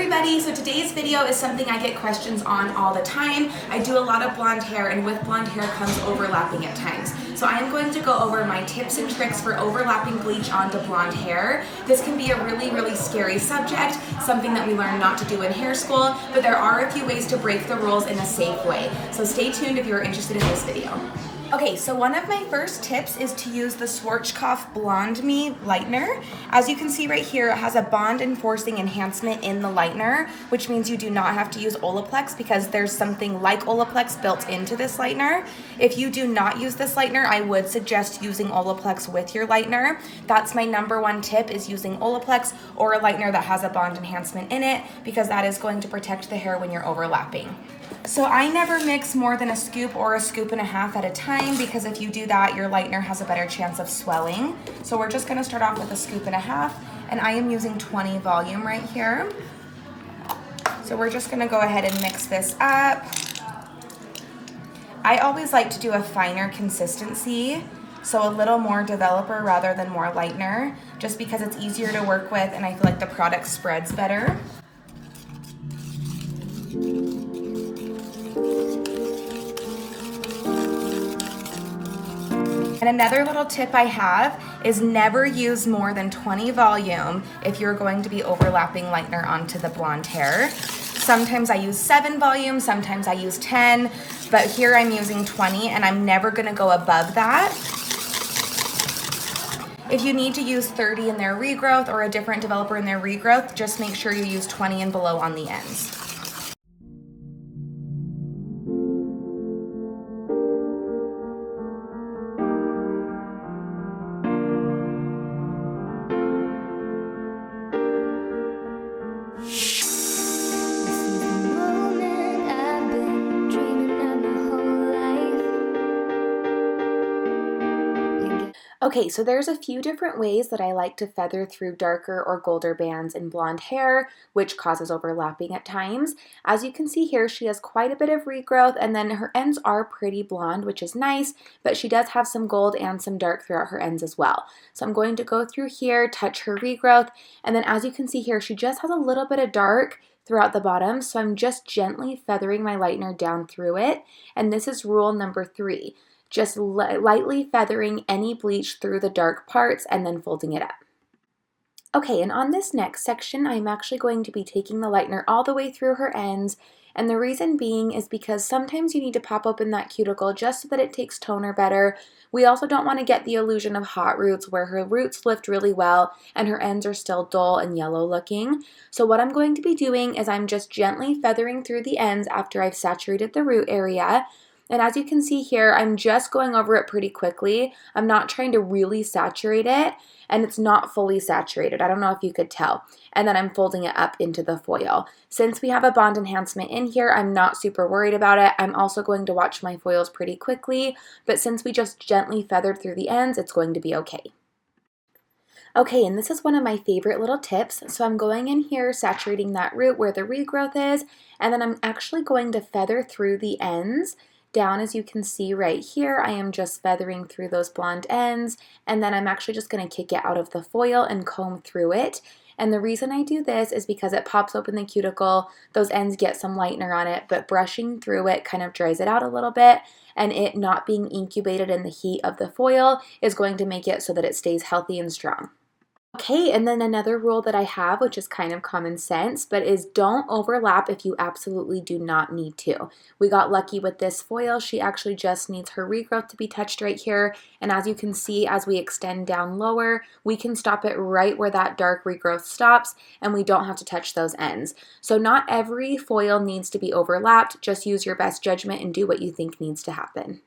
everybody, so today's video is something I get questions on all the time. I do a lot of blonde hair, and with blonde hair comes overlapping at times. So I am going to go over my tips and tricks for overlapping bleach onto blonde hair. This can be a really scary subject, something that we learn not to do in hair school, but there are a few ways to break the rules in a safe way. So stay tuned if you're interested in this video. Okay, so one of my first tips is to use the Schwarzkopf Blonde Me lightener. As you can see right here, it has a bond enforcing enhancement in the lightener, which means you do not have to use olaplex because there's something like olaplex built into this lightener. If you do not use this lightener, I would suggest using olaplex with your lightener. That's my number one tip, is using olaplex or a lightener that has a bond enhancement in it, because that is going to protect the hair when you're overlapping. So I never mix more than a scoop or a scoop and a half at a time, because if you do that, your lightener has a better chance of swelling. So we're just gonna start off with a scoop and a half, and I am using 20 volume right here. So we're just gonna go ahead and mix this up. I always like to do a finer consistency, so a little more developer rather than more lightener, just because it's easier to work with and I feel like the product spreads better. And another little tip I have is never use more than 20 volume if you're going to be overlapping lightener onto the blonde hair. Sometimes I use 7 volume, sometimes I use 10, but here I'm using 20 and I'm never gonna go above that. If you need to use 30 in their regrowth or a different developer in their regrowth, just make sure you use 20 and below on the ends. Okay, so there's a few different ways that I like to feather through darker or golder bands in blonde hair, which causes overlapping at times. As you can see here, she has quite a bit of regrowth, and then her ends are pretty blonde, which is nice, but she does have some gold and some dark throughout her ends as well. So I'm going to go through here, touch her regrowth, and then as you can see here, she just has a little bit of dark throughout the bottom, so I'm just gently feathering my lightener down through it, and this is rule number 3. Just lightly feathering any bleach through the dark parts and then folding it up. Okay, and on this next section, I'm actually going to be taking the lightener all the way through her ends, and the reason being is because sometimes you need to pop open that cuticle just so that it takes toner better. We also don't want to get the illusion of hot roots where her roots lift really well and her ends are still dull and yellow looking. So what I'm going to be doing is I'm just gently feathering through the ends after I've saturated the root area. And as you can see here, I'm just going over it pretty quickly. I'm not trying to really saturate it, and it's not fully saturated. I don't know if you could tell. And then I'm folding it up into the foil. Since we have a bond enhancement in here, I'm not super worried about it. I'm also going to watch my foils pretty quickly, but since we just gently feathered through the ends, it's going to be okay. Okay, and this is one of my favorite little tips. So I'm going in here, saturating that root where the regrowth is, and then I'm actually going to feather through the ends. Down, as you can see right here, I am just feathering through those blonde ends, and then I'm actually just going to kick it out of the foil and comb through it. And the reason I do this is because it pops open the cuticle, those ends get some lightener on it, but brushing through it kind of dries it out a little bit, and it not being incubated in the heat of the foil is going to make it so that it stays healthy and strong. Okay, and then another rule that I have, which is kind of common sense, but is don't overlap if you absolutely do not need to. We got lucky with this foil. She actually just needs her regrowth to be touched right here. And as you can see, as we extend down lower, we can stop it right where that dark regrowth stops, and we don't have to touch those ends. So not every foil needs to be overlapped. Just use your best judgment and do what you think needs to happen.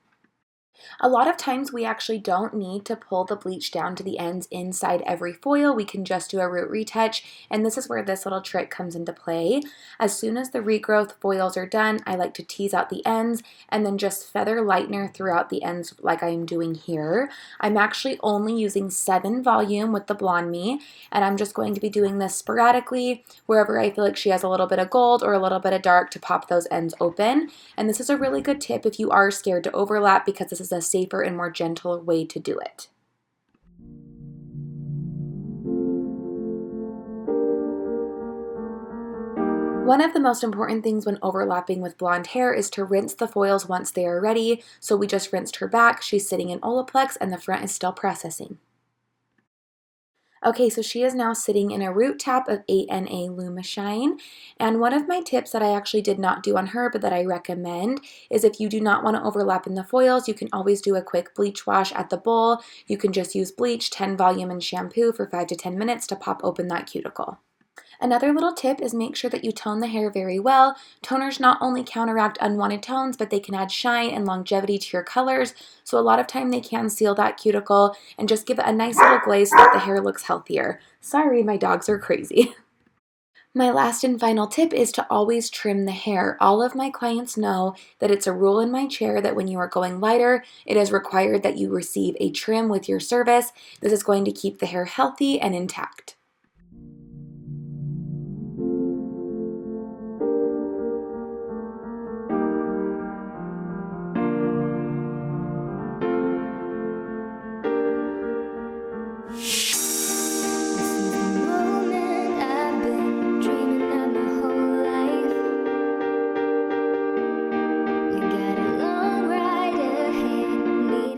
A lot of times we actually don't need to pull the bleach down to the ends inside every foil. We can just do a root retouch, and this is where this little trick comes into play. As soon as the regrowth foils are done, I like to tease out the ends and then just feather lightener throughout the ends like I am doing here. I'm actually only using 7 volume with the Blonde Me, and I'm just going to be doing this sporadically wherever I feel like she has a little bit of gold or a little bit of dark to pop those ends open. And this is a really good tip if you are scared to overlap, because this is a safer and more gentle way to do it. One of the most important things when overlapping with blonde hair is to rinse the foils once they are ready. So we just rinsed her back, she's sitting in olaplex, and the front is still processing. Okay, so she is now sitting in a root tap of 8NA Lumishine. And one of my tips that I actually did not do on her, but that I recommend, is if you do not want to overlap in the foils, you can always do a quick bleach wash at the bowl. You can just use bleach, 10 volume, and shampoo for 5 to 10 minutes to pop open that cuticle. Another little tip is make sure that you tone the hair very well. Toners not only counteract unwanted tones, but they can add shine and longevity to your colors. So a lot of time they can seal that cuticle and just give it a nice little glaze so that the hair looks healthier. Sorry, my dogs are crazy. My last and final tip is to always trim the hair. All of my clients know that it's a rule in my chair that when you are going lighter, it is required that you receive a trim with your service. This is going to keep the hair healthy and intact.